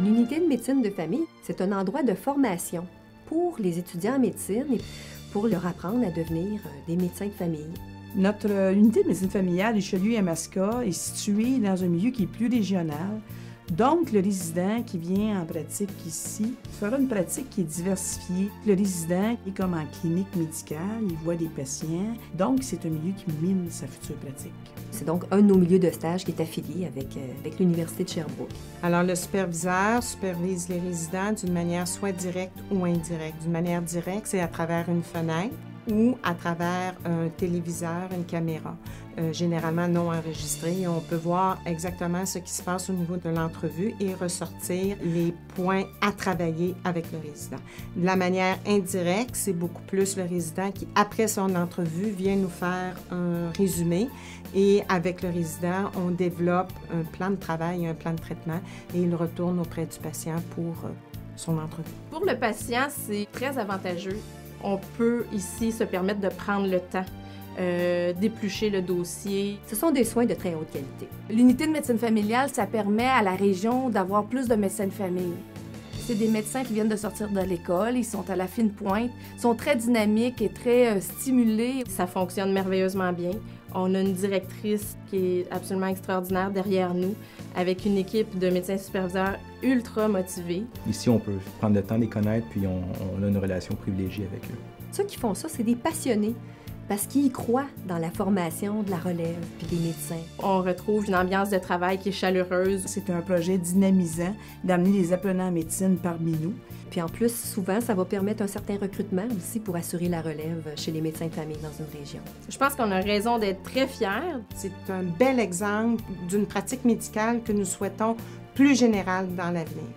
Une unité de médecine de famille, c'est un endroit de formation pour les étudiants en médecine et pour leur apprendre à devenir des médecins de famille. Notre unité de médecine familiale Richelieu-Yamaska est située dans un milieu qui est plus régional. Donc, le résident qui vient en pratique ici fera une pratique qui est diversifiée. Le résident est comme en clinique médicale, il voit des patients. Donc, c'est un milieu qui mine sa future pratique. C'est donc un de nos milieux de stage qui est affilié avec l'Université de Sherbrooke. Alors, le superviseur supervise les résidents d'une manière soit directe ou indirecte. D'une manière directe, c'est à travers une fenêtre ou à travers un téléviseur, une caméra, généralement non enregistrée. On peut voir exactement ce qui se passe au niveau de l'entrevue et ressortir les points à travailler avec le résident. De la manière indirecte, c'est beaucoup plus le résident qui, après son entrevue, vient nous faire un résumé et avec le résident, on développe un plan de travail, un plan de traitement et il retourne auprès du patient pour son entrevue. Pour le patient, c'est très avantageux. On peut ici se permettre de prendre le temps, d'éplucher le dossier. Ce sont des soins de très haute qualité. L'unité de médecine familiale, ça permet à la région d'avoir plus de médecins de famille. C'est des médecins qui viennent de sortir de l'école, ils sont à la fine pointe, sont très dynamiques et très stimulés. Ça fonctionne merveilleusement bien. On a une directrice qui est absolument extraordinaire derrière nous, avec une équipe de médecins superviseurs ultra motivés. Ici, on peut prendre le temps de les connaître, puis on a une relation privilégiée avec eux. Ceux qui font ça, c'est des passionnés, parce qu'ils croient dans la formation de la relève puis des médecins. On retrouve une ambiance de travail qui est chaleureuse. C'est un projet dynamisant d'amener les apprenants en médecine parmi nous. Puis en plus, souvent, ça va permettre un certain recrutement aussi pour assurer la relève chez les médecins de famille dans une région. Je pense qu'on a raison d'être très fiers. C'est un bel exemple d'une pratique médicale que nous souhaitons plus générale dans l'avenir.